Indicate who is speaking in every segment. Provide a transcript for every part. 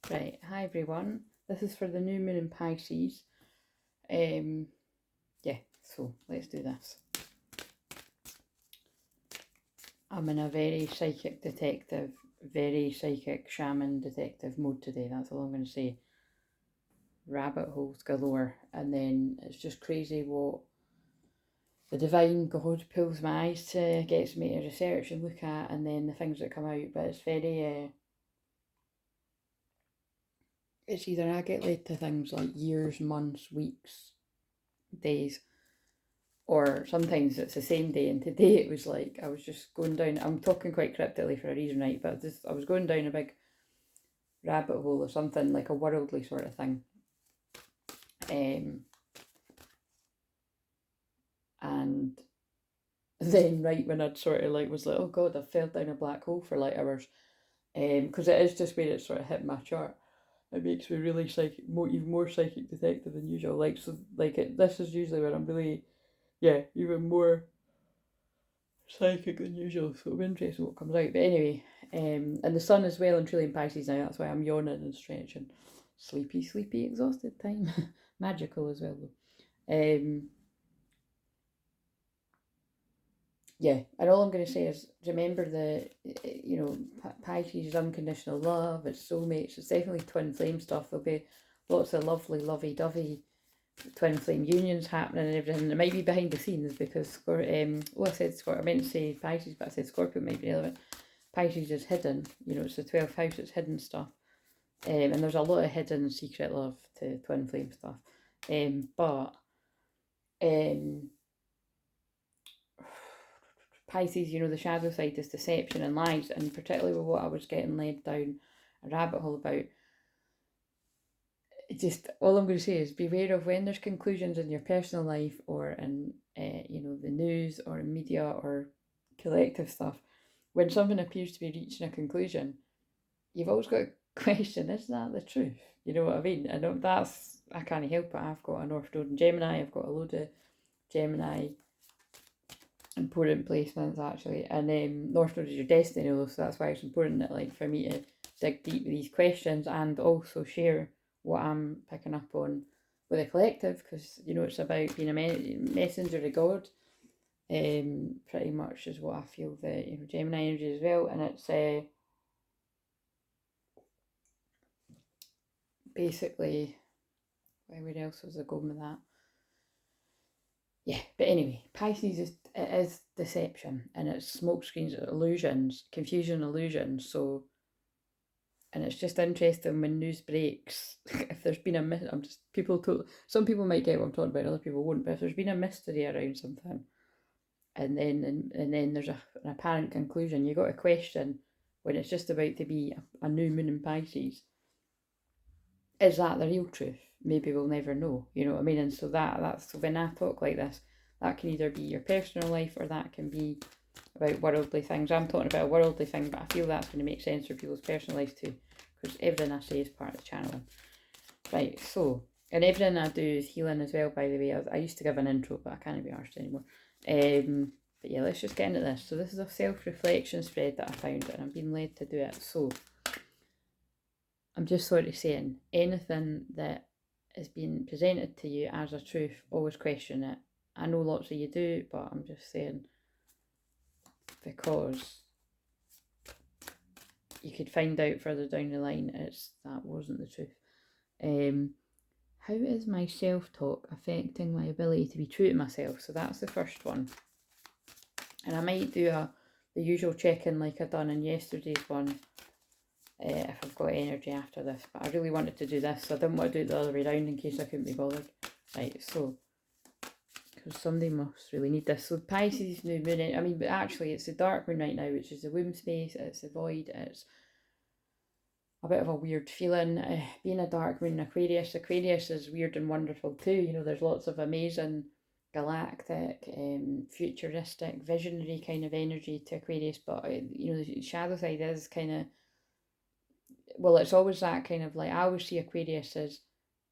Speaker 1: Right, hi everyone. This is for the new moon in Pisces. Yeah, so let's do this. I'm in a very psychic detective, very psychic shaman detective mode today. That's all I'm going to say. Rabbit holes galore, and then it's just crazy what the divine God pulls my eyes to, gets me to research and look at, and then the things that come out. But it's very, it's either I get led to things like years, months, weeks, days, or sometimes it's the same day. And today it was like I was just going down. I'm talking quite cryptically for a reason, right? But I was going down a big rabbit hole or something, like a worldly sort of thing. And then right when I'd sort of like was like, oh god, I fell down a black hole for like hours. Because it is just where it sort of hit my chart. It makes me really psychic, even more psychic detective than usual. Like so, like this is usually where I'm really, yeah, even more psychic than usual, so it'll be interesting what comes out. But anyway, and the sun is well and truly in Pisces now. That's why I'm yawning and stretching. Sleepy, exhausted time. Magical as well though. Yeah, and all I'm going to say is remember Pisces is unconditional love. It's soulmates. It's definitely twin flame stuff. There'll be lots of lovely, lovey-dovey twin flame unions happening and everything. It might be behind the scenes because I said Scorpio. I meant to say Pisces, but I said Scorpio might be relevant. Pisces is hidden. It's the 12th house. It's hidden stuff. And there's a lot of hidden secret love to twin flame stuff. But Pisces, the shadow side is deception and lies, and particularly with what I was getting led down a rabbit hole about. Just all I'm going to say is beware of when there's conclusions in your personal life or in the news or in media or collective stuff. When something appears to be reaching a conclusion, you've always got to question: is that the truth? You know what I mean? And I can't help it. I've got a North Node in Gemini. I've got a load of Gemini important placements actually, and North Node is your destiny, though, so that's why it's important that for me to dig deep with these questions and also share what I'm picking up on with the collective, because it's about being a messenger of God. Pretty much is what I feel the Gemini energy as well, and it's basically where else was I going with that? Yeah, but anyway, Pisces is deception, and it's smoke screens, illusions, confusion, illusions. So, and it's just interesting when news breaks. If there's been some people might get what I'm talking about, other people won't. But if there's been a mystery around something, and then there's an apparent conclusion, you got to question when it's just about to be a new moon in Pisces. Is that the real truth? Maybe we'll never know. You know what I mean? And so that's when I talk like this, that can either be your personal life or that can be about worldly things. I'm talking about a worldly thing, but I feel that's going to make sense for people's personal lives too, because everything I say is part of the channeling. Right, so, and everything I do is healing as well, by the way. I used to give an intro, but I can't be arsed anymore. But yeah, let's just get into this. So this is a self-reflection spread that I found, and I'm being led to do it. So I'm just sort of saying, anything that is being presented to you as a truth, always question it. I know lots of you do, but I'm just saying, because you could find out further down the line that wasn't the truth. How is my self-talk affecting my ability to be true to myself? So that's the first one. And I might do the usual check-in like I done in yesterday's one, if I've got energy after this. But I really wanted to do this, so I didn't want to do it the other way around in case I couldn't be bothered. Right, so, because somebody must really need this. So Pisces new moon, but actually it's the dark moon right now, which is the womb space, it's the void, it's a bit of a weird feeling. Being a dark moon in Aquarius is weird and wonderful too. There's lots of amazing galactic, futuristic, visionary kind of energy to Aquarius, but the shadow side is kind of, well, it's always that kind of I always see Aquarius as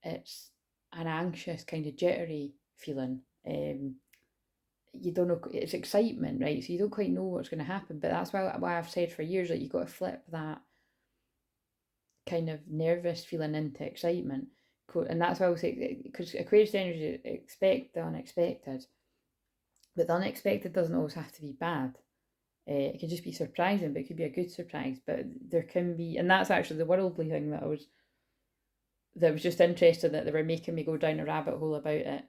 Speaker 1: it's an anxious kind of jittery feeling. You don't know, it's excitement, right? So you don't quite know what's going to happen, but that's why I've said for years that you've got to flip that kind of nervous feeling into excitement. And that's why I will say, because Aquarius energy, expect the unexpected, but the unexpected doesn't always have to be bad. It could just be surprising, but it could be a good surprise. But there can be, and that's actually the worldly thing that was just interesting, that they were making me go down a rabbit hole about it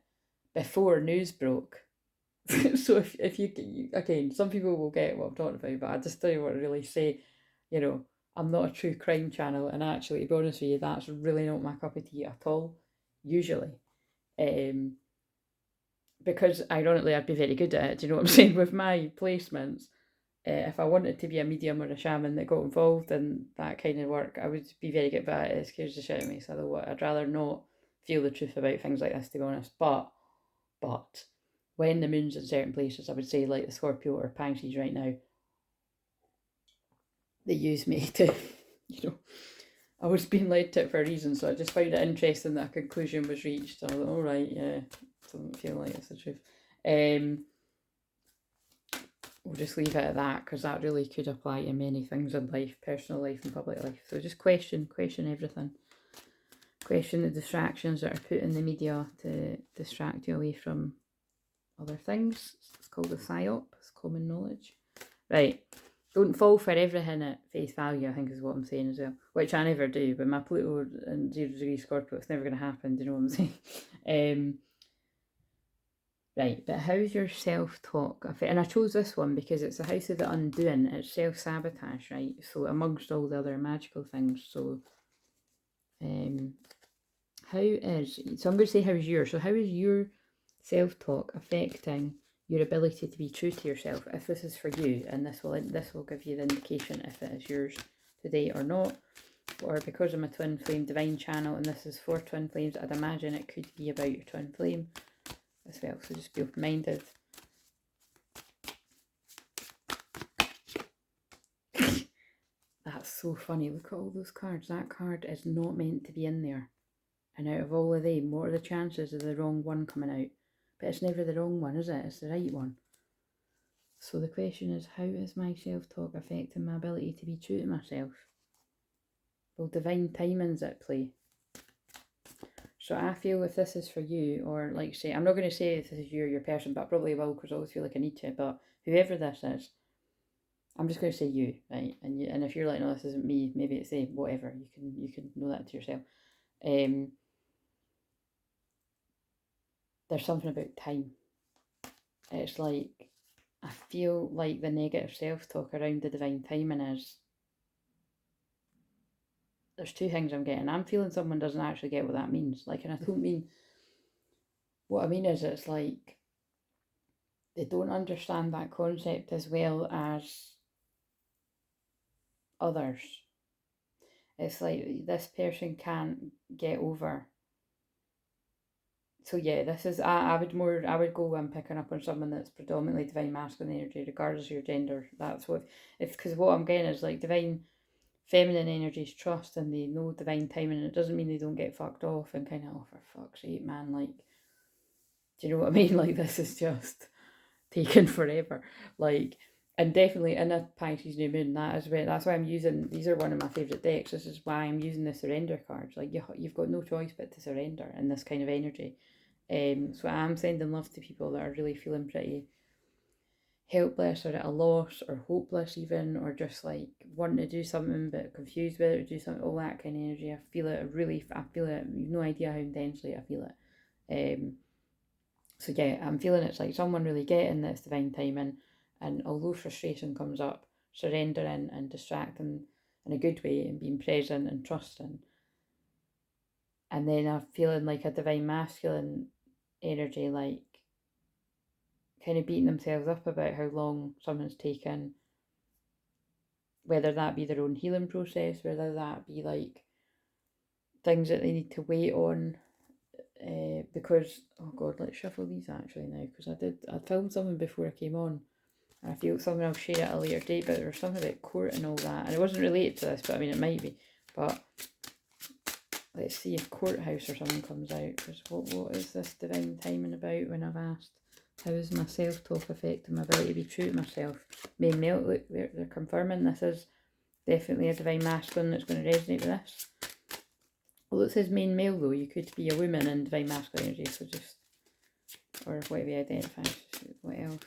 Speaker 1: before news broke. So if you again, some people will get what I'm talking about, but I just don't want to really say, I'm not a true crime channel, and actually, to be honest with you, that's really not my cup of tea at all, usually. Because ironically, I'd be very good at it. Do you know what I'm saying? With my placements, if I wanted to be a medium or a shaman that got involved in that kind of work, I would be very good at it. It scares the shit out of me. So I'd rather not feel the truth about things like this, to be honest. But when the moon's in certain places, I would say like the Scorpio or Pisces right now, they use me to, I was being led to it for a reason. So I just found it interesting that a conclusion was reached. I was like, all right, yeah, doesn't feel like it's the truth. We'll just leave it at that, because that really could apply to many things in life, personal life and public life. So just question everything. Question the distractions that are put in the media to distract you away from other things. It's called a psyop, it's common knowledge. Right, don't fall for everything at face value, I think is what I'm saying as well. Which I never do, but my Pluto and 0 degree Scorpio, it's never going to happen, do you know what I'm saying? Right, but how's your self-talk? And I chose this one because it's the house of the undoing. It's self-sabotage, right? So amongst all the other magical things. So so I'm going to say how's yours. So how is your self-talk affecting your ability to be true to yourself? If this is for you, and this will give you the indication if it is yours today or not. Or because I'm a twin flame divine channel and this is for twin flames, I'd imagine it could be about your twin flame as well, so just be open-minded. That's so funny, look at all those cards. That card is not meant to be in there, and out of all of them, what are the chances of the wrong one coming out? But it's never the wrong one, is it? It's the right one. So the question is, how is my self-talk affecting my ability to be true to myself? Well, divine timing's at play. So I feel if this is for you, or like say, I'm not going to say if this is you or your person, but I probably will, because I always feel like I need to, but whoever this is, I'm just going to say you, right? And if you're like, no, this isn't me, maybe it's a whatever, you can know that to yourself. There's something about time. It's like, I feel like the negative self-talk around the divine timing is, there's two things I'm getting. I'm feeling someone doesn't actually get what that means. Like, and I don't mean, what I mean is it's like, they don't understand that concept as well as others. It's like this person can't get over. So yeah, this is, I would go and picking up on someone that's predominantly divine masculine energy, regardless of your gender. That's what, because what I'm getting is like divine feminine energies trust, and they know divine timing, and it doesn't mean they don't get fucked off and kind of, oh for fuck's sake man, like, do you know what I mean? Like, this is just taken forever. Like, and definitely in a Pisces new moon, that's why I'm using, these are one of my favourite decks. This is why I'm using the surrender cards. Like, you've got no choice but to surrender in this kind of energy. So I'm sending love to people that are really feeling pretty helpless or at a loss or hopeless even, or just like wanting to do something but confused whether to do something, all that kind of energy. I feel it, you've no idea how intensely I feel it. So yeah, I'm feeling it's like someone really getting this divine timing, and although frustration comes up, surrendering and distracting in a good way and being present and trusting. And then I'm feeling like a divine masculine energy, like kind of beating themselves up about how long someone's taken, whether that be their own healing process, whether that be like things that they need to wait on. Because, oh god, let's shuffle these actually now, because I filmed something before I came on, and I feel something I'll share at a later date, but there was something about court and all that, and it wasn't related to this, but I mean it might be. But let's see if courthouse or something comes out, because what is this divine timing about when I've asked how is my self-talk affecting my ability to be true to myself? May melt, look, they're confirming this is definitely a divine masculine that's going to resonate with this. Although it says main male though, you could be a woman in divine masculine energy, so just, or whatever you identify. What else?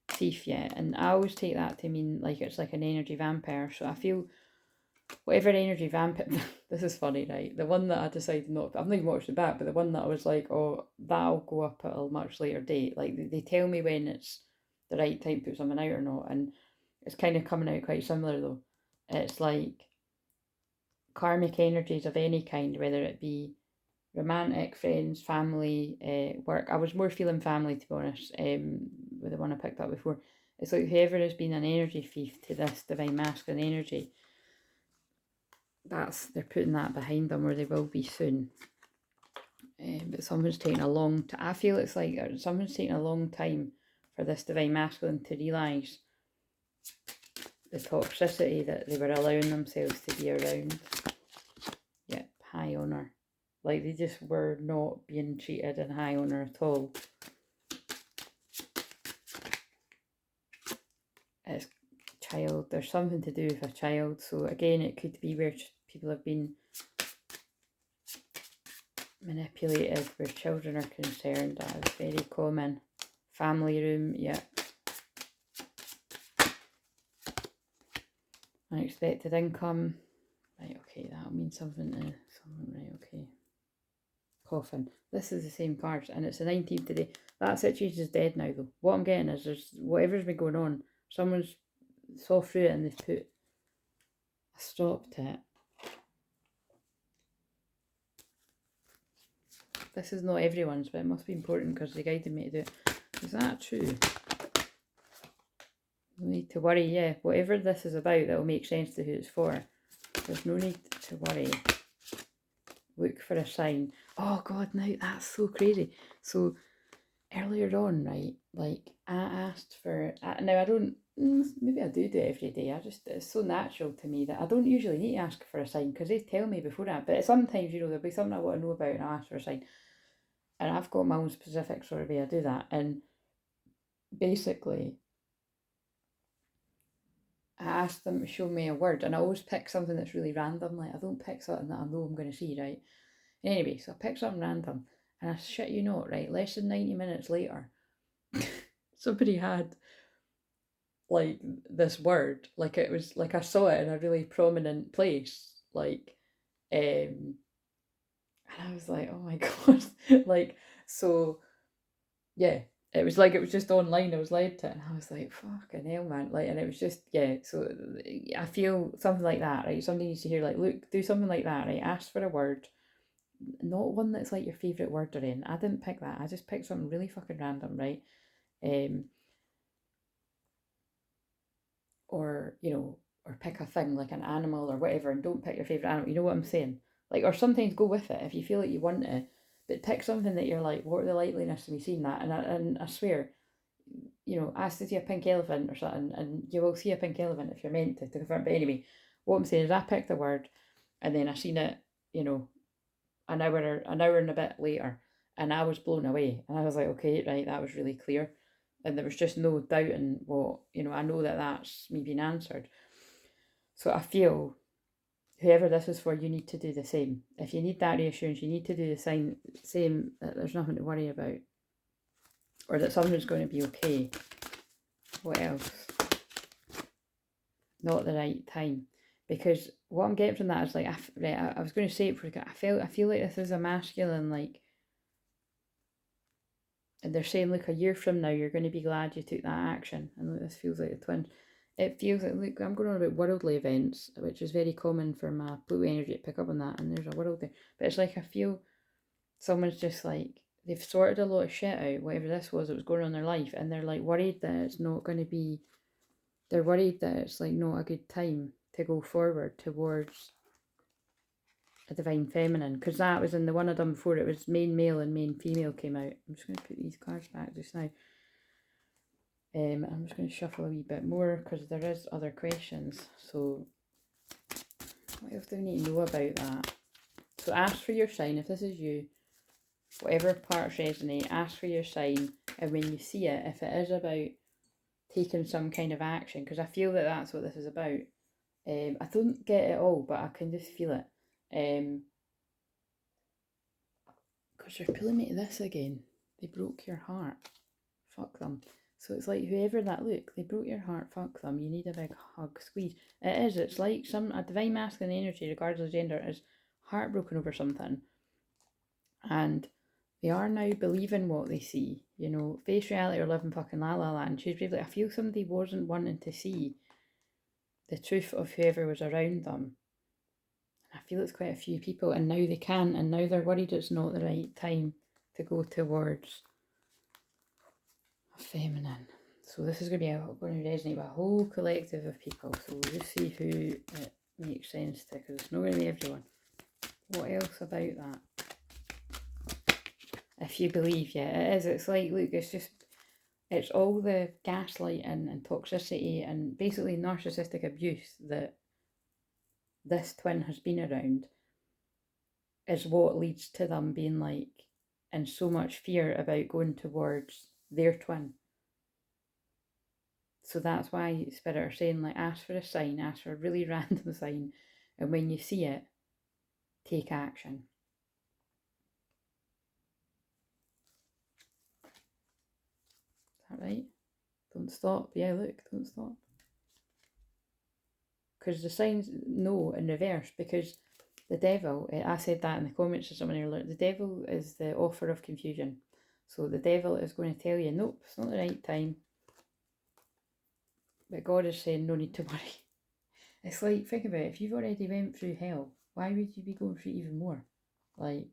Speaker 1: Thief, yeah. And I always take that to mean like it's like an energy vampire. So I feel whatever energy vampire, this is funny, right? The one that I decided not, I've not even watched it back, but the one that I was like, oh, that'll go up at a much later date. Like they tell me when it's the right time to put something out or not. And it's kind of coming out quite similar though. It's like karmic energies of any kind, whether it be romantic, friends, family, work. I was more feeling family, to be honest, with the one I picked up before. It's like whoever has been an energy thief to this divine masculine energy, they're putting that behind them, or they will be soon. But someone's taking a long time. I feel it's like someone's taking a long time for this divine masculine to realise the toxicity that they were allowing themselves to be around. Yep, high honour. Like they just were not being treated in high honour at all. It's child. There's something to do with a child. So again, it could be where people have been manipulated where children are concerned. That is very common. Family room, yeah. Unexpected income. Right, okay, that'll mean something to someone, right, okay. Coffin. This is the same cards, and it's the 19th today. That situation is dead now, though. What I'm getting is there's whatever's been going on, someone's saw through it and they've put a stop to it. This is not everyone's, but it must be important because they guided me to do it. Is that true? No need to worry, yeah. Whatever this is about, that will make sense to who it's for. There's no need to worry. Look for a sign. Oh God, now that's so crazy. So earlier on, right, like I asked for, now I don't, maybe I do it every day. It's so natural to me that I don't usually need to ask for a sign because they tell me before that. But sometimes, there'll be something I want to know about and I ask for a sign. And I've got my own specific sort of way I do that. And basically, I asked them to show me a word, and I always pick something that's really random. Like I don't pick something that I know I'm going to see, right? Anyway, so I picked something random, and I shit you not, right? Less than 90 minutes later, somebody had like this word, like it was like I saw it in a really prominent place, like, and I was like, oh my god, like so, yeah. It was like, it was just online, I was led to it, and I was like, fucking hell, man. Like, and it was just, yeah, so I feel something like that, right? Somebody needs to hear, like, look, do something like that, right? Ask for a word, not one that's like your favourite word or anything. I didn't pick that, I just picked something really fucking random, right? Or, or pick a thing like an animal or whatever, and don't pick your favourite animal, you know what I'm saying? Like, or sometimes go with it if you feel like you want to, but pick something that you're like, what are the likeliness of me seeing that? And I swear, ask to see a pink elephant or something, and you will see a pink elephant if you're meant to confirm. But anyway, what I'm saying is I picked the word, and then I seen it, an hour and a bit later, and I was blown away, and I was like, okay, right, that was really clear, and there was just no doubting what, I know that that's me being answered. So I feel whoever this is for, you need to do the same. If you need that reassurance, you need to do the same, that there's nothing to worry about, or that something's going to be okay. What else? Not at the right time. Because what I'm getting from that is like, I was going to say it for, I feel like this is a masculine, like, and they're saying, look, a year from now, you're going to be glad you took that action. And look, this feels like the twins. It feels like, look, I'm going on about worldly events, which is very common for my Pluto energy to pick up on that, and there's a world there. But it's like, I feel someone's just like, they've sorted a lot of shit out, whatever this was that was going on in their life, and they're like worried that it's not going to be, they're worried that it's like not a good time to go forward towards a divine feminine, because that was in the one I done before, it was main male and main female came out. I'm just going to put these cards back just now. I'm just going to shuffle a wee bit more because there is other questions. So what else do we need to know about that? So ask for your sign. If this is you, whatever parts resonate, ask for your sign. And when you see it, if it is about taking some kind of action, because I feel that that's what this is about. I don't get it all, but I can just feel it. Because they're pulling me to this again. They broke your heart. Fuck them. So it's like whoever that, look, they broke your heart, fuck them. You need a big hug, squeeze. It is, it's like a divine masculine energy, regardless of gender, is heartbroken over something. And they are now believing what they see. You know, face reality or live in fucking la la land. She's really, I feel somebody wasn't wanting to see the truth of whoever was around them. I feel it's quite a few people, and now they can, and now they're worried it's not the right time to go towards a feminine. So this is going to resonate with a whole collective of people. So we'll just see who it makes sense to, because it's not going to be everyone. What else about that? If you believe, yeah, it is. It's like, look, it's all the gaslighting and toxicity and basically narcissistic abuse that this twin has been around is what leads to them being like in so much fear about going towards their twin. So that's why Spirit are saying, like, ask for a sign, ask for a really random sign, and when you see it, take action. Is that right? Don't stop. Yeah, look, don't stop. Because the signs no in reverse, because the devil, I said that in the comments to someone earlier, the devil is the author of confusion. So the devil is going to tell you, nope, it's not the right time. But God is saying, no need to worry. It's like, think about it, if you've already went through hell, why would you be going through even more? Like,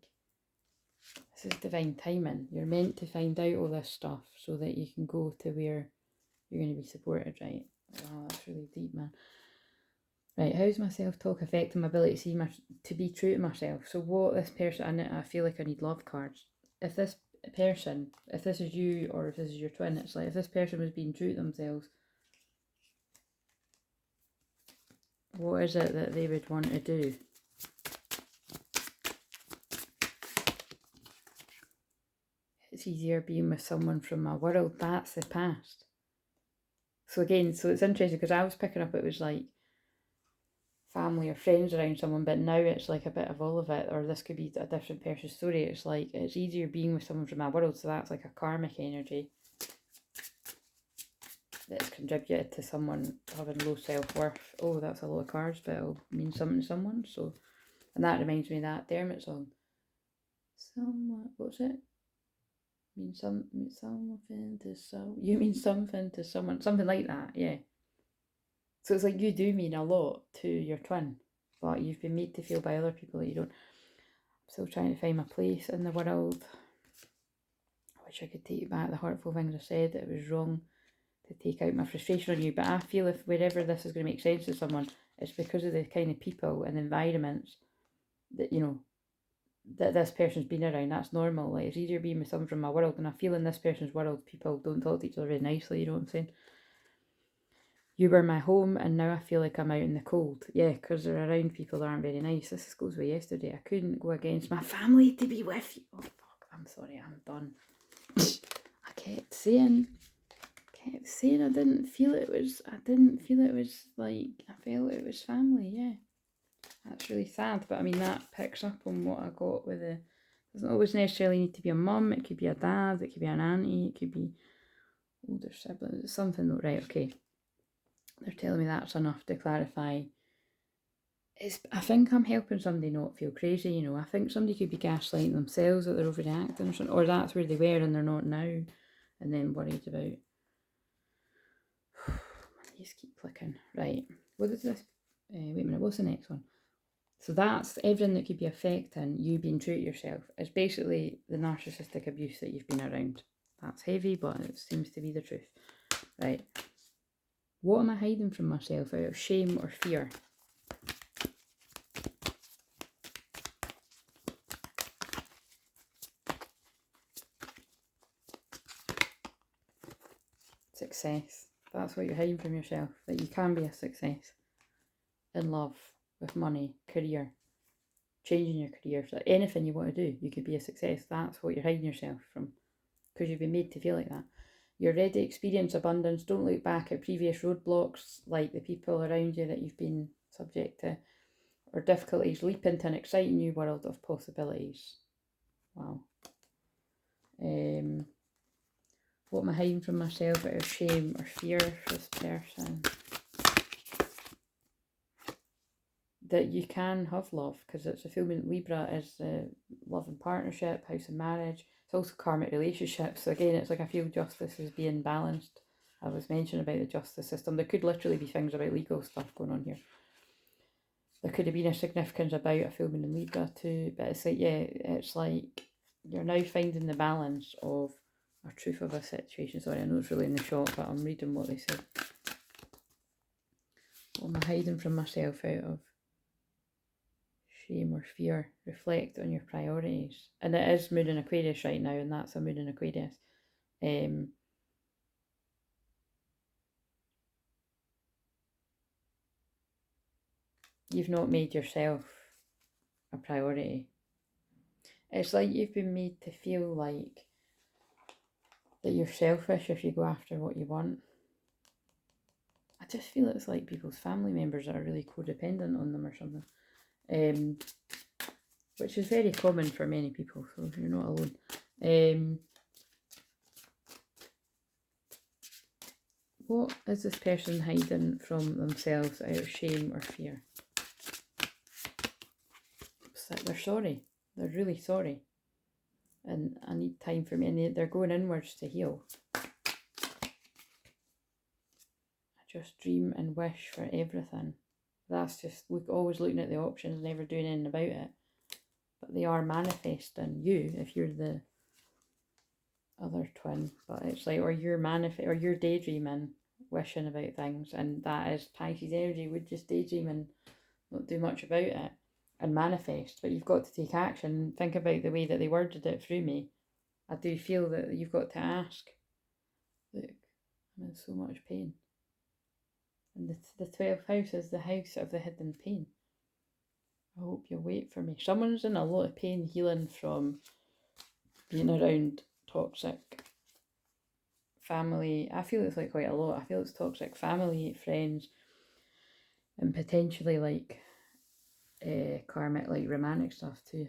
Speaker 1: this is divine timing. You're meant to find out all this stuff so that you can go to where you're going to be supported, right? Wow, that's really deep, man. Right, how's my self-talk affecting my ability to see to be true to myself? So what this person, I feel like I need love cards. If this person, if this is you or if this is your twin, it's like if this person was being true to themselves, what is it that they would want to do? It's easier being with someone from my world. That's the past. So again, so it's interesting because I was picking up, it was like family or friends around someone, but now it's like a bit of all of it, or this could be a different person's story. It's like it's easier being with someone from my world, so that's like a karmic energy that's contributed to someone having low self-worth. Oh, that's a lot of cards, but it'll mean something to someone. So, and that reminds me of that Dermot song. Someone, what's it? Mean something to some. You mean something to someone, something like that. Yeah. So it's like you do mean a lot to your twin, but you've been made to feel by other people that you don't. I'm still trying to find my place in the world. I wish I could take back the hurtful things I said. It was wrong to take out my frustration on you, but I feel if wherever this is going to make sense to someone, it's because of the kind of people and environments that, you know, that this person's been around. That's normal. Like, it's easier being with someone from my world, and I feel in this person's world people don't talk to each other very nicely, you know what I'm saying? You were my home and now I feel like I'm out in the cold. Yeah, because they're around people that aren't very nice. This goes with yesterday. I couldn't go against my family to be with you. Oh fuck, I'm sorry, I'm done. I kept saying I didn't feel it was like, I felt it was family, yeah. That's really sad, but I mean that picks up on what I got with the, doesn't always necessarily need to be a mum, it could be a dad, it could be an auntie, it could be older siblings, it's something though, right, okay. They're telling me that's enough to clarify. I think I'm helping somebody not feel crazy, you know. I think somebody could be gaslighting themselves that they're overreacting or something, or that's where they were and they're not now, and then worried about. Just keep clicking. Right, what is this? Wait a minute, what's the next one? So that's everything that could be affecting you being true to yourself. It's basically the narcissistic abuse that you've been around. That's heavy, but it seems to be the truth. Right. What am I hiding from myself out of shame or fear? Success. That's what you're hiding from yourself. That you can be a success. In love, with money, career, changing your career. So anything you want to do, you could be a success. That's what you're hiding yourself from. Because you've been made to feel like that. You're ready to experience abundance. Don't look back at previous roadblocks like the people around you that you've been subject to, or difficulties leap into an exciting new world of possibilities. Wow. What am I hiding from myself out of shame or fear for this person? That you can have love, because it's a fulfillment. Libra is love and partnership, house and marriage. It's also karmic relationships. So again, it's like I feel justice is being balanced. I was mentioning about the justice system. There could literally be things about legal stuff going on here. There could have been a significance about a fulfillment in Libra too. But it's like, yeah, it's like you're now finding the balance of a truth of a situation. Sorry, I know it's really in the shot, but I'm reading what they said. What am I hiding from myself out of shame or fear? Reflect on your priorities. And it is moon in Aquarius right now, and that's a moon in Aquarius. You've not made yourself a priority. It's like you've been made to feel like that you're selfish if you go after what you want. I just feel it's like people's family members that are really codependent on them or something. Which is very common for many people, so you're not alone. What is this person hiding from themselves out of shame or fear? It's like they're sorry. They're really sorry. And I need time for me. And they're going inwards to heal. I just dream and wish for everything. That's just always looking at the options, never doing anything about it. But they are manifesting you if you're the other twin. But it's like, or you're daydreaming, wishing about things, and that is Pisces energy. Would just daydream and not do much about it and manifest. But you've got to take action. Think about the way that they worded it through me. I do feel that you've got to ask. Look, I'm in so much pain. And the 12th house is the house of the hidden pain. I hope you'll wait for me. Someone's in a lot of pain healing from being around toxic family. I feel it's like quite a lot. I feel it's toxic family, friends, and potentially like karmic, like romantic stuff too.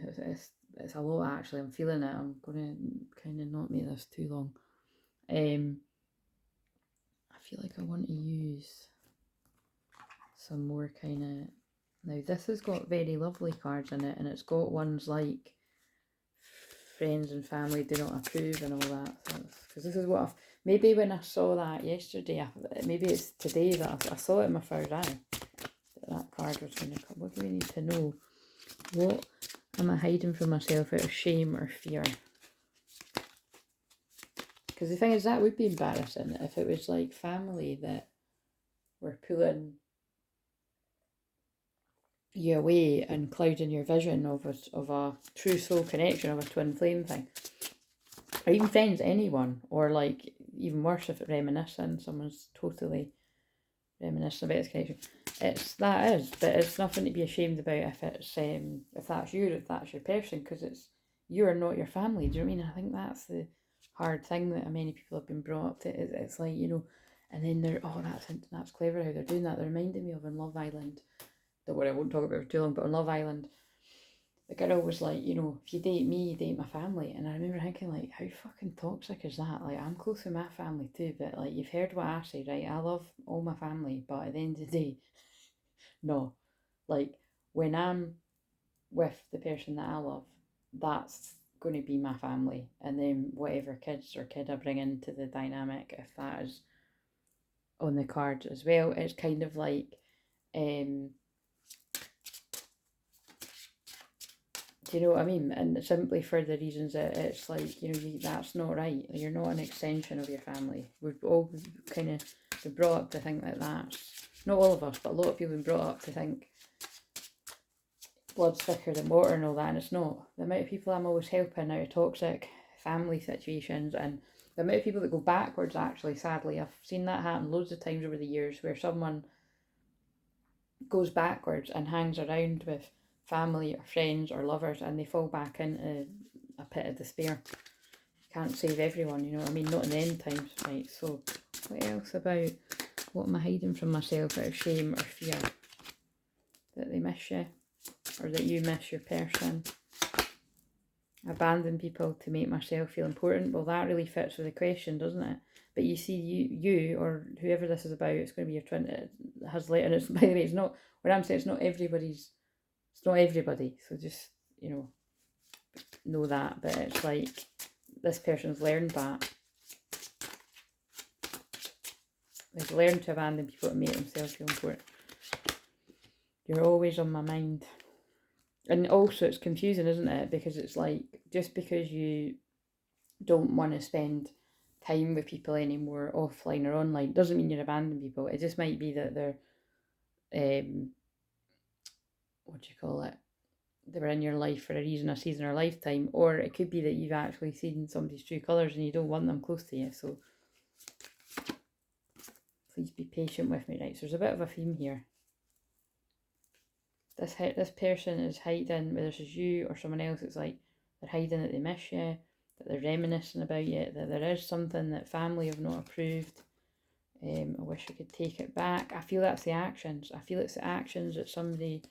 Speaker 1: It's a lot actually. I'm feeling it. I'm gonna kind of not make this too long. I feel like I want to use some more kind of. Now this has got very lovely cards in it, and it's got ones like friends and family do not approve and all that. Because this is what maybe when I saw that yesterday, maybe it's today that I saw it in my third eye. That card was going to come. What do we need to know? What am I hiding from myself out of shame or fear? Because the thing is, that would be embarrassing if it was like family that were pulling you away and clouding your vision of a true soul connection, of a twin flame thing. Or even friends, anyone. Or like, even worse, if it's reminiscing, someone's totally reminiscing about this connection. But it's nothing to be ashamed about if it's if that's you, if that's your person, because you are not your family. Do you know what I mean? I think that's the hard thing that many people have been brought up to. It's like, you know, and then they're, oh, that's clever how they're doing that. They're reminding me of in Love Island. Don't worry, I won't talk about it for too long, but on Love Island, the girl was like, you know, if you date me, you date my family. And I remember thinking, like, how fucking toxic is that? Like, I'm close with my family too, but like, you've heard what I say, right? I love all my family, but at the end of the day, no. Like, when I'm with the person that I love, that's going to be my family. And then whatever kids or kid I bring into the dynamic, if that is on the cards as well, it's kind of like, do you know what I mean? And simply for the reasons that it's like, you know, that's not right. You're not an extension of your family. We've all kind of been brought up to think that that's, not all of us, but a lot of people have been brought up to think blood's thicker than water and all that, and it's not. The amount of people I'm always helping out of toxic family situations, and the amount of people that go backwards, actually, sadly, I've seen that happen loads of times over the years, where someone goes backwards and hangs around with family or friends or lovers, and they fall back into a pit of despair. Can't save everyone, you know what I mean? Not in the end times, right? So what else about what am I hiding from myself out of shame or fear? That they miss you. or that you miss your person. Abandon people to make myself feel important. Well, that really fits with the question, doesn't it? But you see, you or whoever this is about, it's going to be your twin. It has light, and it's, by the way, it's not what I'm saying. It's not everybody's. It's not everybody. So just, you know that. But it's like this person's learned that. They've learned to abandon people to make themselves feel important. You're always on my mind. And also it's confusing, isn't it? Because it's like, just because you don't want to spend time with people anymore, offline or online, doesn't mean you're abandoning people. It just might be that they're, what do you call it? They were in your life for a reason, a season, or a lifetime. Or it could be that you've actually seen somebody's true colours and you don't want them close to you. So please be patient with me, right? So there's a bit of a theme here. This person is hiding, whether this is you or someone else, it's like they're hiding that they miss you, that they're reminiscing about you, that there is something that family have not approved. I wish I could take it back. I feel that's the actions. I feel it's the actions that somebody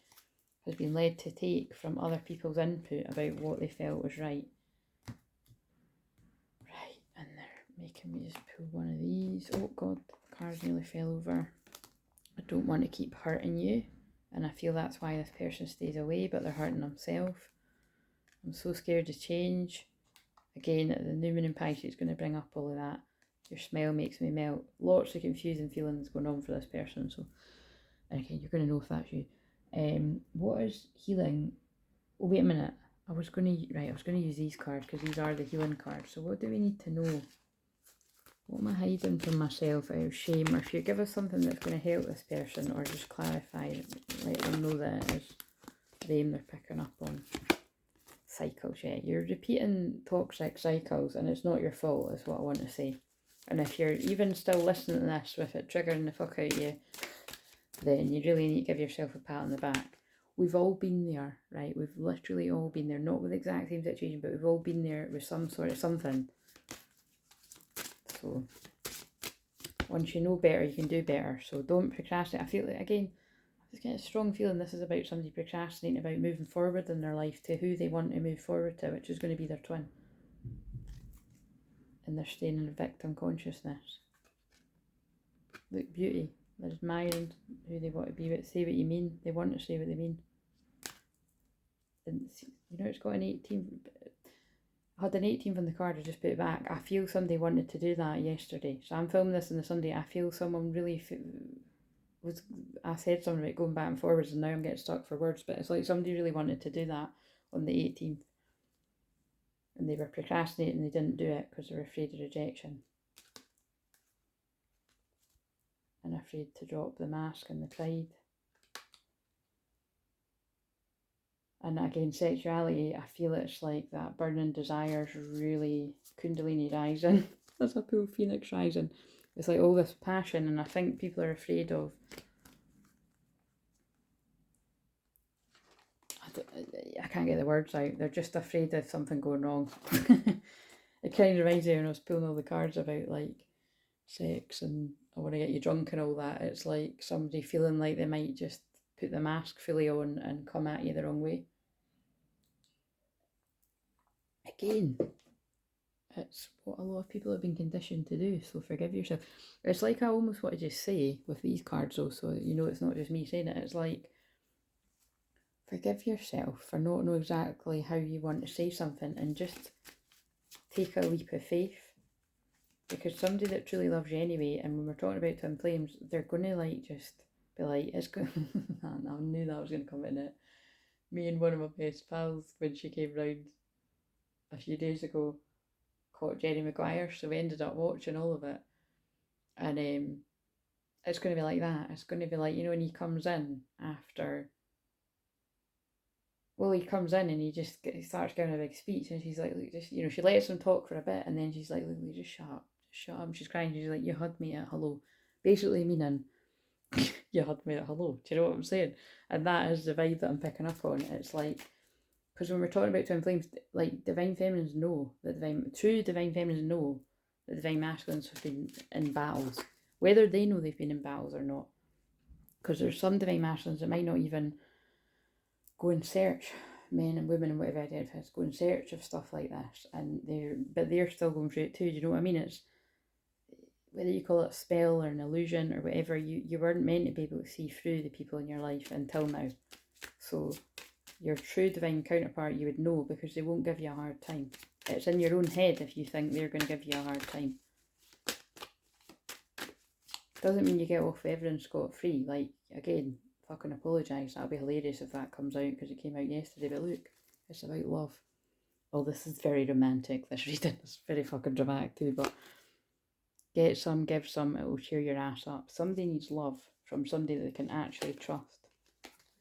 Speaker 1: has been led to take from other people's input about what they felt was right. Right, and they're making me just pull one of these. Oh God, the card nearly fell over. I don't want to keep hurting you. And I feel that's why this person stays away, but they're hurting themselves. I'm so scared to change. Again, the new moon in Pisces is going to bring up all of that. Your smile makes me melt. Lots of confusing feelings going on for this person. So, again, you're going to know if that's you. What is healing? Oh, wait a minute. I was going to use these cards because these are the healing cards. So what do we need to know? What am I hiding from myself out of shame? Or if you give us something that's going to help this person, or just clarify, let them know that it is them they're picking up on. Cycles, yeah. You're repeating toxic cycles and it's not your fault, is what I want to say. And if you're even still listening to this with it triggering the fuck out of you, then you really need to give yourself a pat on the back. We've all been there, right? We've literally all been there. Not with the exact same situation, but we've all been there with some sort of something. So once you know better, you can do better. So don't procrastinate. I feel like, again, I just get a strong feeling this is about somebody procrastinating about moving forward in their life to who they want to move forward to, which is going to be their twin. And they're staying in victim consciousness. Look, beauty. They're admiring who they want to be with. Say what you mean. They want to say what they mean. And you know, it's got an 18. I had an 18 from the card, I just put it back. I feel somebody wanted to do that yesterday. So I'm filming this on the Sunday. I feel someone really I said something about going back and forwards and now I'm getting stuck for words. But it's like somebody really wanted to do that on the 18th. And they were procrastinating, they didn't do it because they were afraid of rejection. And afraid to drop the mask and the pride. And again, sexuality, I feel it's like that burning desire's really Kundalini rising. That's a cool phoenix rising. It's like all this passion, and I think people are afraid of. I can't get the words out. They're just afraid of something going wrong. It kind of reminds me when I was pulling all the cards about like sex and I want to get you drunk and all that. It's like somebody feeling like they might just put the mask fully on and come at you the wrong way. Again, it's what a lot of people have been conditioned to do, so forgive yourself. It's like I almost want to just say with these cards though, so you know it's not just me saying it, it's like forgive yourself for not knowing exactly how you want to say something and just take a leap of faith. Because somebody that truly loves you anyway, and when we're talking about twin flames, they're going to like just be like, it's going I knew that was going to come in it. Me and one of my best pals, when she came round a few days ago, caught Jerry Maguire, so we ended up watching all of it. And it's going to be like that. It's going to be like, you know, when he comes in after, well, he comes in and he starts giving a big speech, and she's like, look, just, you know, she lets him talk for a bit, and then she's like, look, just shut up. Shut up. She's crying. She's like, you hugged me at hello. Basically meaning, you hugged me at hello. Do you know what I'm saying? And that is the vibe that I'm picking up on. It's like, because when we're talking about twin flames, like divine feminines know that true divine feminines know that divine masculines have been in battles, whether they know they've been in battles or not. Because there's some divine masculines that might not even go and search, men and women and whatever identifies, go in search of stuff like this, and they're still going through it too. Do you know what I mean? It's, whether you call it a spell or an illusion or whatever, you weren't meant to be able to see through the people in your life until now. So your true divine counterpart, you would know, because they won't give you a hard time. It's in your own head if you think they're going to give you a hard time. Doesn't mean you get off everything scot-free. Like, again, fucking apologise. That'll be hilarious if that comes out, because it came out yesterday. But look, it's about love. Well, this is very romantic, this reading. It's very fucking dramatic too, but get some, give some, it will cheer your ass up. Somebody needs love from somebody that they can actually trust.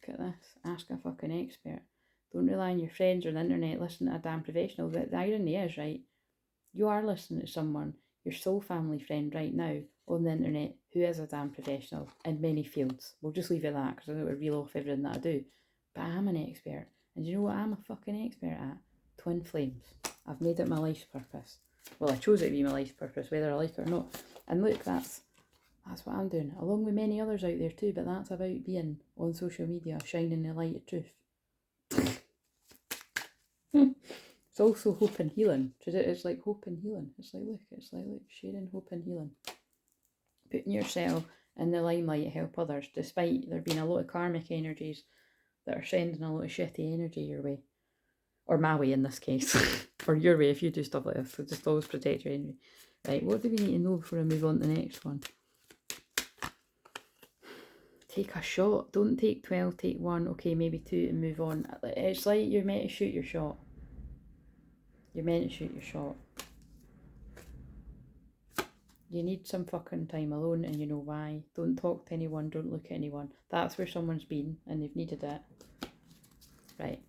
Speaker 1: Look at this. Ask a fucking expert. Don't rely on your friends or the internet. Listen to a damn professional. The irony is, right, you are listening to someone, your soul family friend right now, on the internet, who is a damn professional in many fields. We'll just leave it at that, because I don't want to reel off everything that I do. But I am an expert. And do you know what I'm a fucking expert at? Twin flames. I've made it my life's purpose. Well, I chose it to be my life's purpose, whether I like it or not. And look, that's what I'm doing, along with many others out there too, but that's about being on social media, shining the light of truth. It's also hope and healing. It's like hope and healing. It's like, look, sharing hope and healing. Putting yourself in the limelight to help others, despite there being a lot of karmic energies that are sending a lot of shitty energy your way. Or my way in this case. Or your way if you do stuff like this. So just always protect your energy. Right, what do we need to know before I move on to the next one? Take a shot. Don't take 12, take 1. Okay, maybe 2 and move on. It's like you're meant to shoot your shot. You're meant to shoot your shot. You need some fucking time alone, and you know why. Don't talk to anyone, don't look at anyone. That's where someone's been and they've needed it. Right.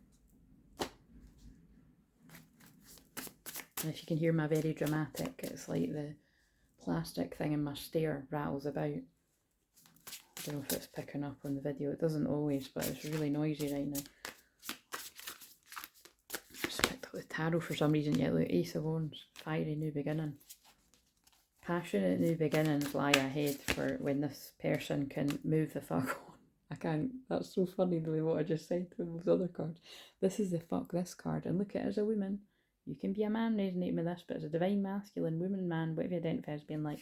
Speaker 1: And if you can hear my very dramatic, it's like the plastic thing in my stair rattles about. I don't know if it's picking up on the video. It doesn't always, but it's really noisy right now. Just picked up the tarot for some reason. Yeah, look, Ace of Wands, fiery new beginning. Passionate new beginnings lie ahead for when this person can move the fuck on. I can't, that's so funny the way what I just said to those other cards. This is the fuck this card, and look at it as a woman. You can be a man resonating with this, but as a divine masculine, woman, man, whatever you identify as, being like,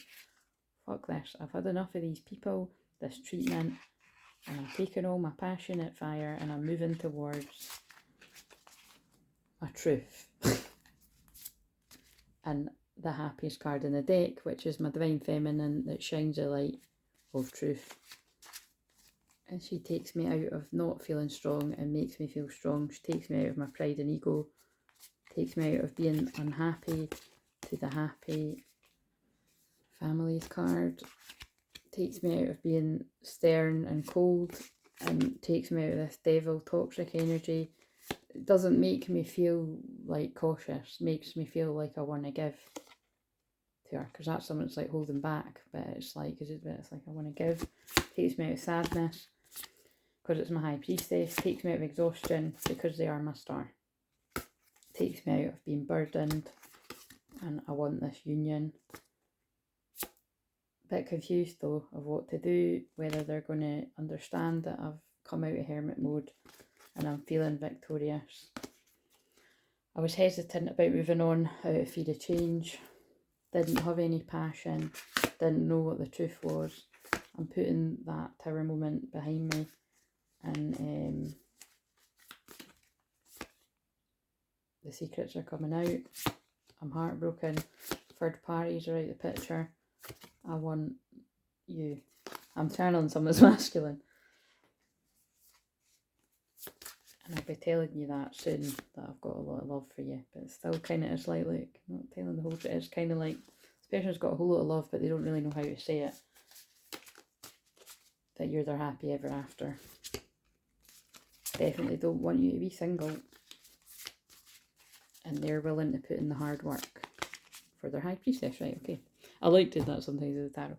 Speaker 1: fuck this, I've had enough of these people, this treatment, and I'm taking all my passion at fire and I'm moving towards my truth. And the happiest card in the deck, which is my divine feminine that shines a light of truth. And she takes me out of not feeling strong and makes me feel strong. She takes me out of my pride and ego, takes me out of being unhappy to the happy. Family's card takes me out of being stern and cold and takes me out of this devil toxic energy. It doesn't make me feel like cautious, makes me feel like I want to give to her, because that's something that's like holding back, but it's like, it's like I want to give. Takes me out of sadness because it's my high priestess. Takes me out of exhaustion because they are my star. Takes me out of being burdened, and I want this union. Bit confused though of what to do, whether they're going to understand that I've come out of hermit mode and I'm feeling victorious. I was hesitant about moving on out of fear of change. Didn't have any passion, didn't know what the truth was. I'm putting that tower moment behind me, and the secrets are coming out. I'm heartbroken. Third parties are out of the picture. I want you. I'm channeling someone's masculine. And I'll be telling you that soon, that I've got a lot of love for you. But it's still kind of, it's like, look, I'm not telling the whole truth. It's kind of like, this person's got a whole lot of love, but they don't really know how to say it. That you're their happy ever after. Definitely don't want you to be single. And they're willing to put in the hard work for their high priestess, right? Okay. I like doing that sometimes with the tarot.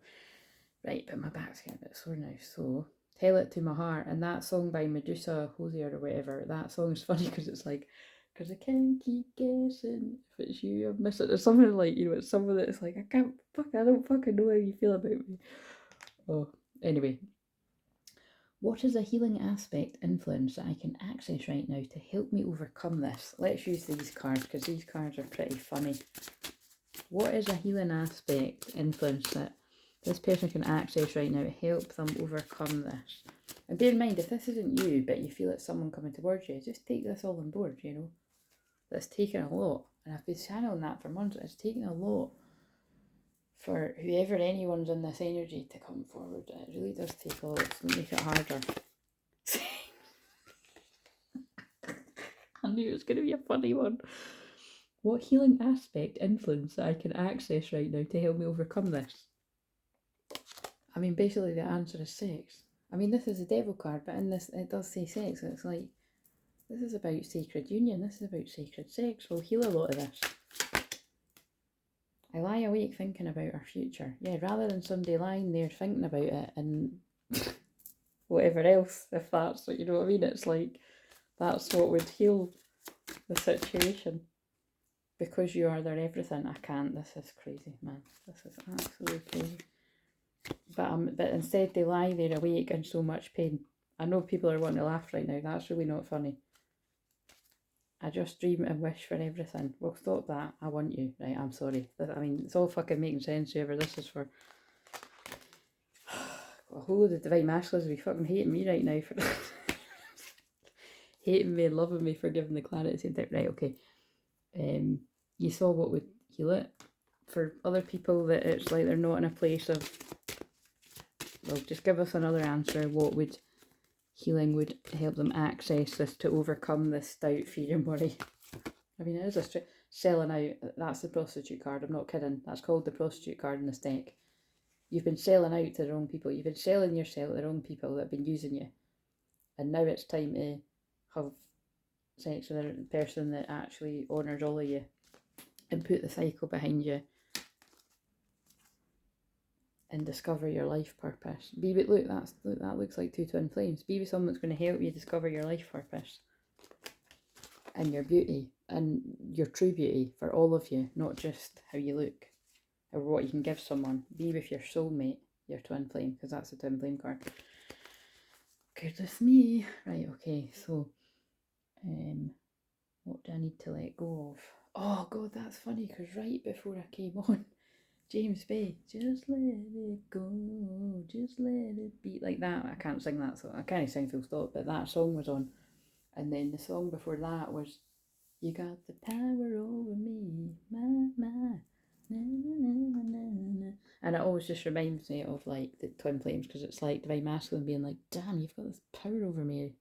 Speaker 1: Right, but my back's getting a bit sore now, so Tell It to My Heart, and that song by Medusa Hosier or whatever, that song is funny because it's like, because I can't keep guessing if it's you, I'm missing, it's something like, you know, it's someone that's like, I don't fucking know how you feel about me. Oh, anyway, What is a healing aspect influence that I can access right now to help me overcome this? Let's use these cards because these cards are pretty funny. What is a healing aspect influence that this person can access right now to help them overcome this? And bear in mind, if this isn't you, but you feel it's someone coming towards you, just take this all on board, you know. That's taken a lot. And I've been channeling that for months. It's taken a lot for whoever anyone's in this energy to come forward. It really does take a lot. It's going to make it harder. I knew it was going to be a funny one. What healing aspect influence that I can access right now to help me overcome this? I mean, basically the answer is sex. I mean, this is a devil card, but in this it does say sex. It's like, this is about sacred union. This is about sacred sex. We'll heal a lot of this. I lie awake thinking about our future. Yeah, rather than somebody lying there thinking about it and whatever else, if that's what, you know what I mean? It's like, that's what would heal the situation. Because you are their everything. I can't. This is crazy, man. This is absolutely crazy. But instead they lie there awake in so much pain. I know people are wanting to laugh right now. That's really not funny. I just dream and wish for everything. Well, stop that. I want you. Right, I'm sorry. I mean, it's all fucking making sense, whoever this is for. A whole load of divine masculines will be fucking hating me right now for hating me and loving me for giving the clarity at the same time. Right, okay. You saw what would heal it. For other people that it's like they're not in a place of, well, just give us another answer. What would healing would help them access this to overcome this doubt, fear and worry? I mean, it is a selling out. That's the prostitute card. I'm not kidding. That's called the prostitute card in this deck. You've been selling out to the wrong people. You've been selling yourself to the wrong people that have been using you. And now it's time to have sex with a person that actually honours all of you and put the cycle behind you and discover your life purpose. Be with, look, that looks like two twin flames. Be with someone that's going to help you discover your life purpose and your beauty and your true beauty for all of you, not just how you look or what you can give someone. Be with your soulmate, your twin flame, because that's the twin flame card. Goodness me. Right, okay, so what do I need to let go of? Oh god, that's funny, because right before I came on, James Bay, just let it go, just let it be, like that. I can't sing that song. I can't sing full stop, but that song was on. And then the song before that was, you got the power over me, my, na, na, na, na, na. And it always just reminds me of like the twin flames, because it's like divine masculine being like, damn, you've got this power over me.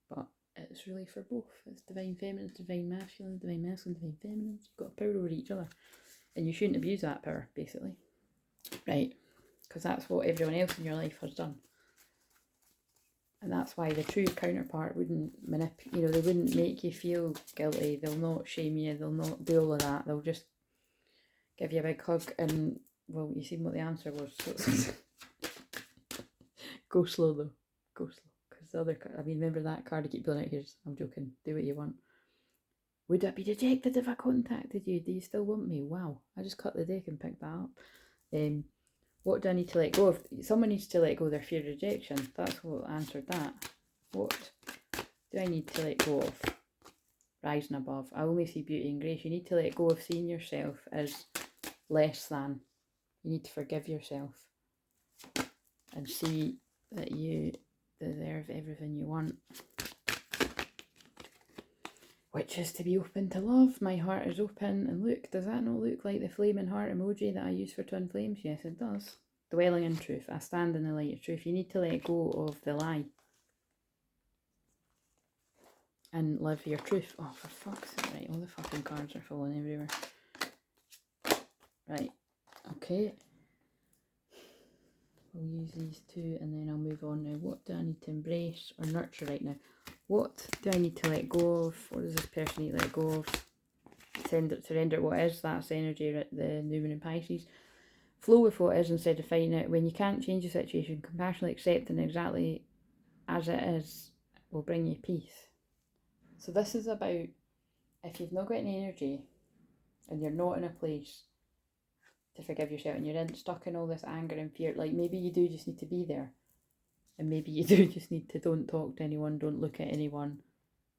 Speaker 1: But it's really for both. It's divine feminine, divine masculine, divine masculine, divine feminine. You've got power over each other. And you shouldn't abuse that power, basically. Right? Because that's what everyone else in your life has done. And that's why the true counterpart wouldn't they wouldn't make you feel guilty. They'll not shame you. They'll not do all of that. They'll just give you a big hug and, well, you seen what the answer was. So go slow, though. Go slow. Because the other card, I mean, remember that card I keep pulling out here? I'm joking. Do what you want. Would I be rejected if I contacted you? Do you still want me? Wow, I just cut the deck and picked that up. What do I need to let go of? Someone needs to let go of their fear of rejection. That's what answered that. What do I need to let go of? Rising above. I only see beauty and grace. You need to let go of seeing yourself as less than. You need to forgive yourself and see that you deserve everything you want. Which is to be open to love. My heart is open. And look, does that not look like the flaming heart emoji that I use for twin flames? Yes, it does. Dwelling in truth. I stand in the light of truth. You need to let go of the lie. And live your truth. Oh, for fuck's sake. Right, all the fucking cards are falling everywhere. Right, okay. We'll use these two and then I'll move on now. What do I need to embrace or nurture right now? What do I need to let go of? What does this person need to let go of? Surrender what is. That's the energy, the new moon in Pisces. Flow with what is instead of fighting it. When you can't change the situation, compassionately accepting exactly as it is will bring you peace. So this is about, if you've not got any energy and you're not in a place to forgive yourself and you're stuck in all this anger and fear, like maybe you do just need to be there And maybe you do just need to don't talk to anyone, don't look at anyone.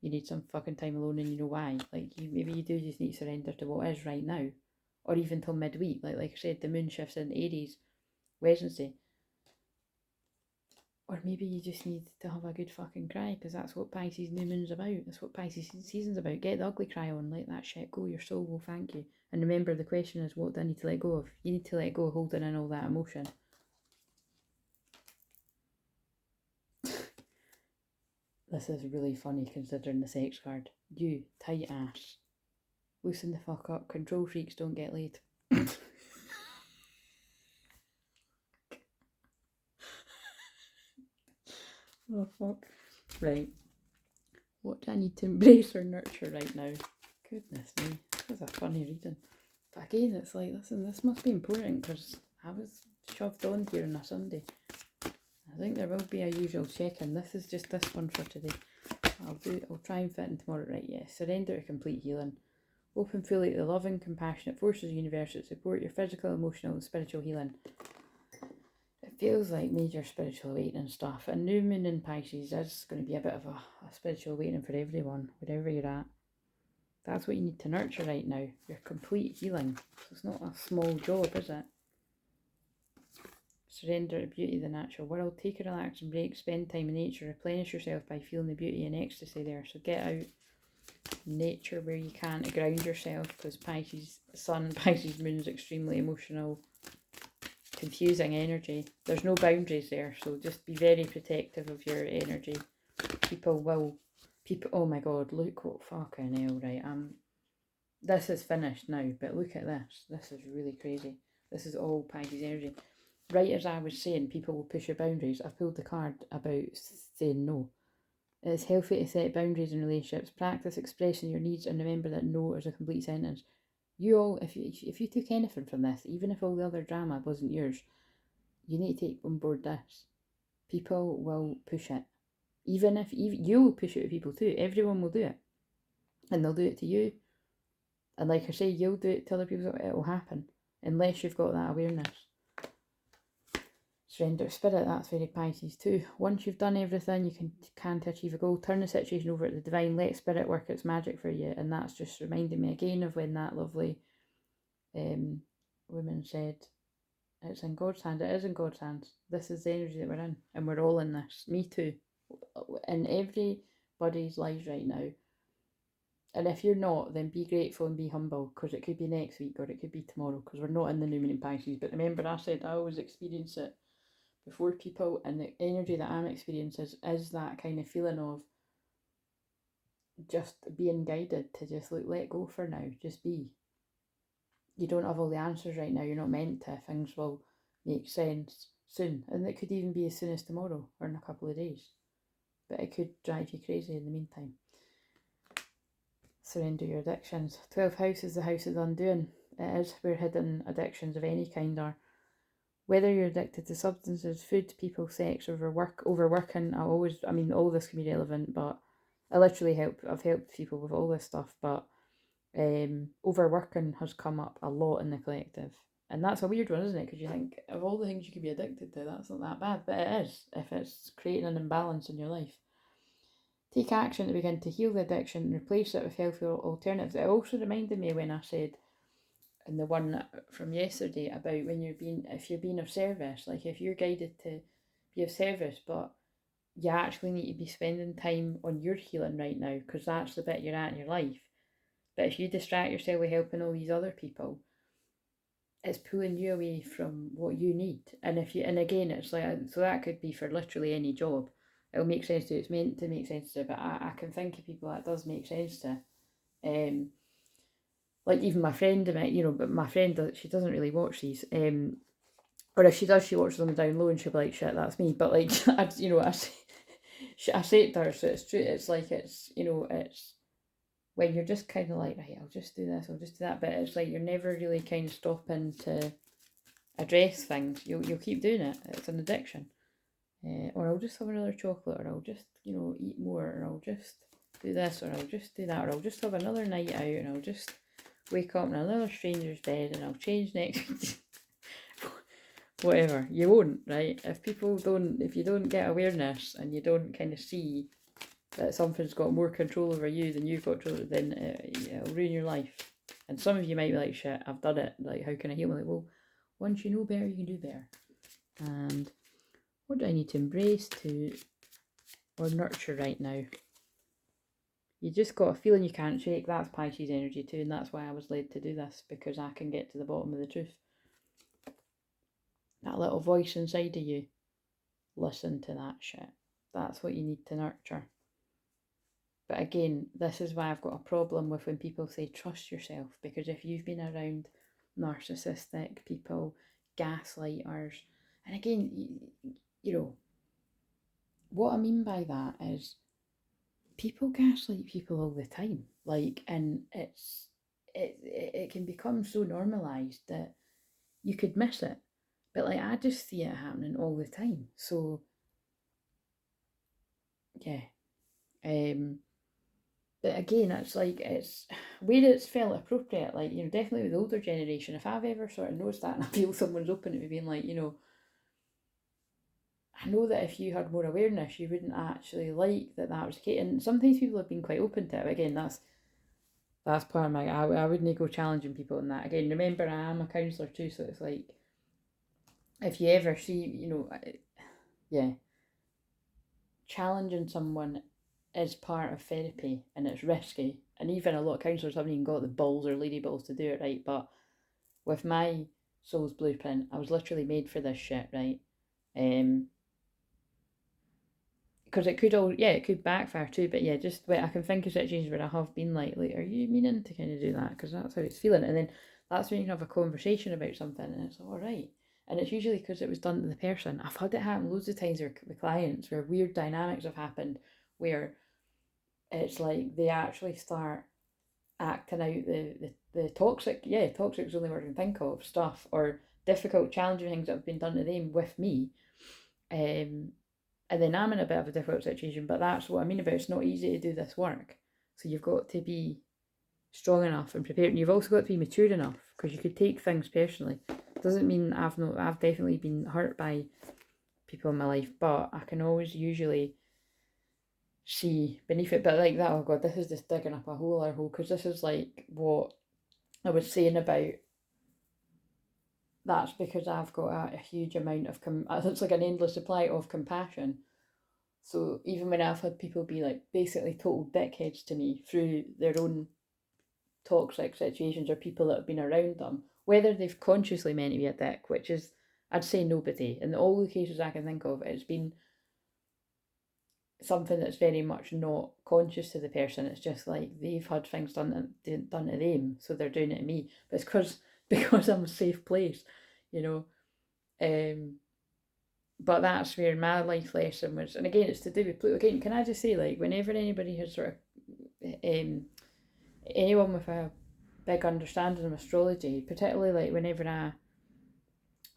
Speaker 1: You need some fucking time alone, and you know why. Like, maybe you do just need to surrender to what is right now. Or even till midweek. Like I said, the moon shifts in Aries Wednesday. Or maybe you just need to have a good fucking cry, because that's what Pisces new moon's about. That's what Pisces season's about. Get the ugly cry on, let that shit go. Your soul will thank you. And remember, the question is, what do I need to let go of? You need to let go of holding in all that emotion. This is really funny considering the sex card. You, tight ass. Loosen the fuck up. Control freaks don't get laid. Oh fuck. Right. What do I need to embrace or nurture right now? Goodness me. This is a funny reading. But again, it's like, listen, this must be important because I was shoved on here on a Sunday. I think there will be a usual check-in. This is just this one for today. I'll try and fit in tomorrow. Right, yes. Surrender to complete healing. Open fully to the loving, compassionate forces of the universe that support your physical, emotional and spiritual healing. It feels like major spiritual awakening stuff. And new moon in Pisces is going to be a bit of a spiritual awakening for everyone, wherever you're at. That's what you need to nurture right now. Your complete healing. So it's not a small job, is it? Surrender to beauty of the natural world. Take a relaxing break. Spend time in nature. Replenish yourself by feeling the beauty and ecstasy there. So get out nature where you can to ground yourself, because Pisces sun, Pisces moon is extremely emotional, confusing energy. There's no boundaries there, so just be very protective of your energy. People, oh my god, look what fucking hell, right? This is finished now, but look at this. This is really crazy. This is all Pisces energy. Right as I was saying, people will push your boundaries. I pulled the card about saying no. It's healthy to set boundaries in relationships. Practice expressing your needs and remember that no is a complete sentence. You all, if you took anything from this, even if all the other drama wasn't yours, you need to take on board this. People will push it. Even if you'll push it to people too. Everyone will do it. And they'll do it to you. And like I say, you'll do it to other people, it will happen. Unless you've got that awareness. Surrender spirit, that's very Pisces too. Once you've done everything you can to achieve a goal, turn the situation over to the divine, let spirit work its magic for you. And that's just reminding me again of when that lovely woman said, it's in God's hand. It is in God's hands. This is the energy that we're in, and we're all in this. Me too. In everybody's lives right now. And if you're not, then be grateful and be humble, because it could be next week or it could be tomorrow, because we're not in the new moon in Pisces. But remember, I said I always experience it before people, and the energy that I'm experiencing is that kind of feeling of just being guided to just let go for now. Just be. You don't have all the answers right now. You're not meant to. Things will make sense soon. And it could even be as soon as tomorrow or in a couple of days. But it could drive you crazy in the meantime. Surrender your addictions. 12th house is the house of the undoing. It is where hidden addictions of any kind are. Whether you're addicted to substances, food, people, sex, overworking, all this can be relevant, but I've helped people with all this stuff, but overworking has come up a lot in the collective. And that's a weird one, isn't it? Because you think, of all the things you could be addicted to, that's not that bad, but it is, if it's creating an imbalance in your life. Take action to begin to heal the addiction and replace it with healthy alternatives. It also reminded me when I said, and the one from yesterday about if you're being of service, like if you're guided to be of service, but you actually need to be spending time on your healing right now, because that's the bit you're at in your life. But if you distract yourself with helping all these other people, it's pulling you away from what you need. And again, it's like, so that could be for literally any job. It'll make sense to you. It's meant to make sense to you, but I can think of people that does make sense to. Like even my friend, but my friend, she doesn't really watch these. Or if she does, she watches them down low and she'll be like, shit, that's me. But like, I say it to her, so it's true. It's like, it's when you're just kind of like, right, I'll just do this, I'll just do that. But it's like, you're never really kind of stopping to address things. You'll keep doing it. It's an addiction. Or I'll just have another chocolate, or I'll just, eat more, or I'll just do this, or I'll just do that, or I'll just have another night out, and I'll just wake up in another stranger's bed, and I'll change next week. whatever. You won't, right? If you don't get awareness and you don't kind of see that something's got more control over you than you've got control, then it'll ruin your life. And some of you might be like, shit, I've done it. Like, how can I heal? Like, well, once you know better, you can do better. And what do I need to embrace or nurture right now? You just got a feeling you can't shake. That's Pisces energy too, and that's why I was led to do this, because I can get to the bottom of the truth. That little voice inside of you, listen to that shit. That's what you need to nurture. But again, this is why I've got a problem with when people say trust yourself, because if you've been around narcissistic people, gaslighters, and again, you know, what I mean by that is people gaslight people all the time, like, and it can become so normalized that you could miss it. But like, I just see it happening all the time. So yeah. But again, it's like, it's where it's felt appropriate, like, you know, definitely with the older generation. If I've ever sort of noticed that and I feel someone's open to me being like, you know, I know that if you had more awareness, you wouldn't actually like that was the case. And sometimes people have been quite open to it. But again, that's part of I wouldn't go challenging people in that. Again, remember, I am a counsellor too, so it's like, if you ever see, you know, yeah, challenging someone is part of therapy, and it's risky, and even a lot of counsellors haven't even got the balls or lady balls to do it, right? But with my soul's blueprint, I was literally made for this shit, right? Because it could backfire too, but yeah, just wait, I can think of situations where I have been like, are you meaning to kind of do that? Because that's how it's feeling, and then that's when you can have a conversation about something, and it's all right. And it's usually because it was done to the person. I've had it happen loads of times with clients where weird dynamics have happened, where it's like they actually start acting out the toxic, toxic's the only word I can think of, stuff, or difficult, challenging things that have been done to them with me. And then I'm in a bit of a difficult situation, but that's what I mean about it's not easy to do this work. So you've got to be strong enough and prepared, and you've also got to be mature enough, because you could take things personally. Doesn't mean I've definitely been hurt by people in my life, but I can always usually see beneath it. But like that, oh god, this is just digging up a hole, because this is like what I was saying about, that's because I've got a huge amount of it's like an endless supply of compassion. So even when I've had people be like basically total dickheads to me through their own toxic situations, or people that have been around them, whether they've consciously meant to be a dick, which is, I'd say nobody. In all the cases I can think of, it's been something that's very much not conscious to the person. It's just like they've had things done to them, so they're doing it to me. But it's because I'm a safe place, you know. But that's where my life lesson was, and again, it's to do with Pluto. Again, can I just say, like, whenever anybody has sort of anyone with a big understanding of astrology, particularly like whenever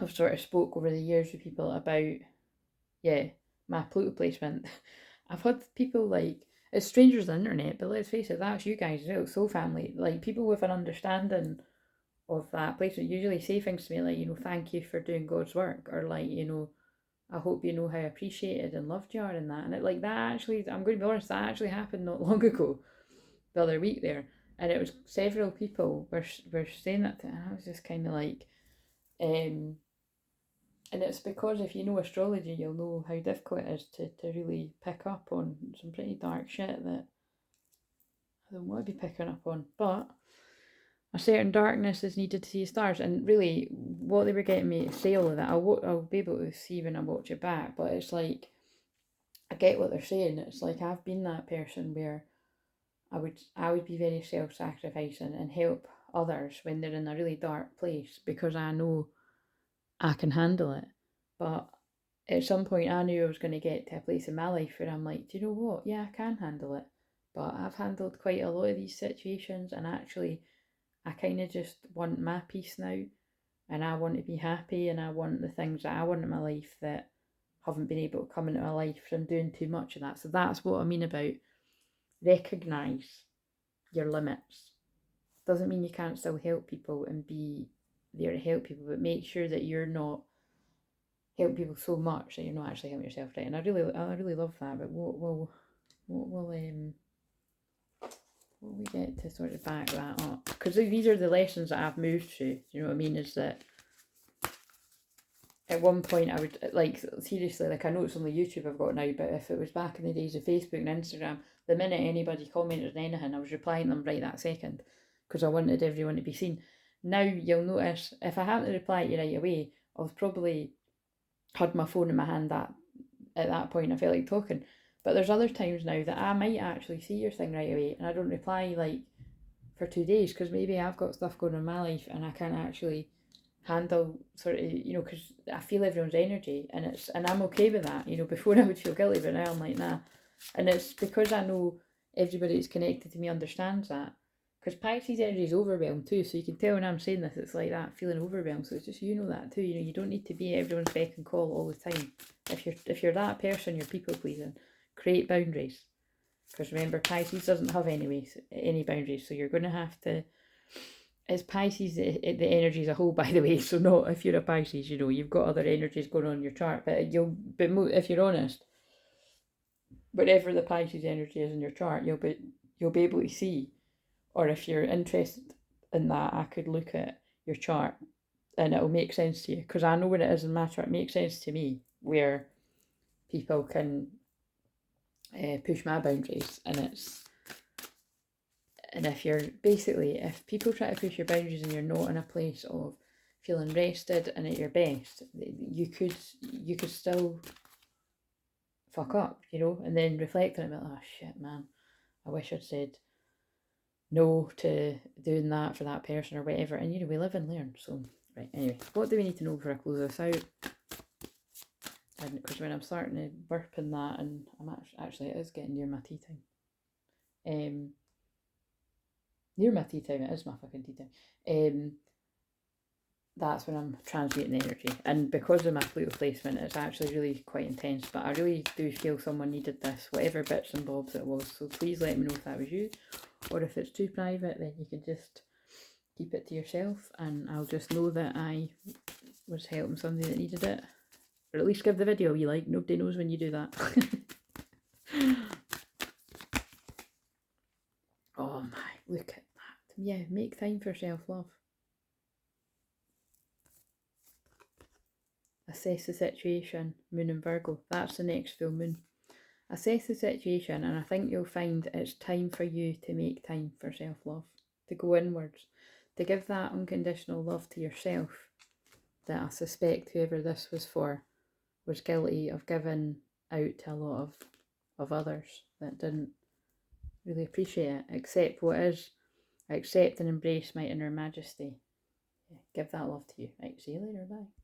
Speaker 1: I've sort of spoke over the years with people about my Pluto placement, I've had people like, it's strangers on the internet, but let's face it, that's you guys as well, soul family, like people with an understanding of that placement usually say things to me like, you know, thank you for doing God's work, or like, you know, I hope you know how appreciated and loved you are in that. And it, like, that actually, I'm going to be honest, that actually happened not long ago, the other week there. And it was several people were saying that to me, and I was just kind of like, and it's because if you know astrology, you'll know how difficult it is to really pick up on some pretty dark shit that I don't want to be picking up on. But a certain darkness is needed to see stars, and really what they were getting me to say all of that, I'll be able to see when I watch it back, but it's like, I get what they're saying. It's like, I've been that person where I would be very self-sacrificing and help others when they're in a really dark place, because I know I can handle it. But at some point I knew I was going to get to a place in my life where I'm like, do you know what? Yeah, I can handle it. But I've handled quite a lot of these situations, and actually I kind of just want my peace now, and I want to be happy, and I want the things that I want in my life that haven't been able to come into my life from doing too much of that. So that's what I mean about recognise your limits. Doesn't mean you can't still help people and be there to help people, but make sure that you're not help people so much that you're not actually helping yourself, right? And I really love that. But what will we get to sort of back that up? Because these are the lessons that I've moved through. You know what I mean? Is that at one point I would, like, seriously, like, I know it's only YouTube I've got now, but if it was back in the days of Facebook and Instagram, the minute anybody commented on anything, I was replying them right that second, because I wanted everyone to be seen. Now you'll notice, if I hadn't replied to you right away, I've probably had my phone in my hand at that point. I felt like talking. But there's other times now that I might actually see your thing right away and I don't reply, like, for 2 days, because maybe I've got stuff going on in my life and I can't actually handle sort of, you know, because I feel everyone's energy, and I'm okay with that. You know, before I would feel guilty, but now I'm like, nah. And it's because I know everybody that's connected to me understands that. Because Pisces energy is overwhelmed too, so you can tell when I'm saying this, it's like that, feeling overwhelmed. So it's just, you know, that too. You know, you don't need to be everyone's beck and call all the time. If you're that person, you're people pleasing. Create boundaries. Because remember, Pisces doesn't have any boundaries, so you're going to have to. It's Pisces, the energy as a whole, by the way. So not if you're a Pisces, you know, you've got other energies going on in your chart, but if you're honest, whatever the Pisces energy is in your chart, you'll be able to see. Or if you're interested in that, I could look at your chart and it'll make sense to you, because I know what it is in my chart. It makes sense to me where people can push my boundaries, and if people try to push your boundaries and you're not in a place of feeling rested and at your best, you could still fuck up, you know, and then reflect on it, like, oh shit, man, I wish I'd said no to doing that for that person or whatever. And, you know, we live and learn. So, right, anyway, what do we need to know before I close this out? And because when I'm starting to burp in that, and I'm actually it is getting near my tea time. Near my tea time, it is my fucking tea time. That's when I'm transmuting energy, and because of my Pluto placement, it's actually really quite intense. But I really do feel someone needed this, whatever bits and bobs it was. So please let me know if that was you, or if it's too private, then you can just keep it to yourself, and I'll just know that I was helping somebody that needed it, or at least give the video a wee like. Nobody knows when you do that. Oh my, look at that. Yeah, make time for self-love. Assess the situation, Moon in Virgo. That's the next full moon. Assess the situation, and I think you'll find it's time for you to make time for self-love, to go inwards, to give that unconditional love to yourself that I suspect whoever this was for was guilty of giving out to a lot of others that didn't really appreciate it. Accept what is, accept and embrace my inner majesty. Yeah, give that love to you. Right, see you later, bye.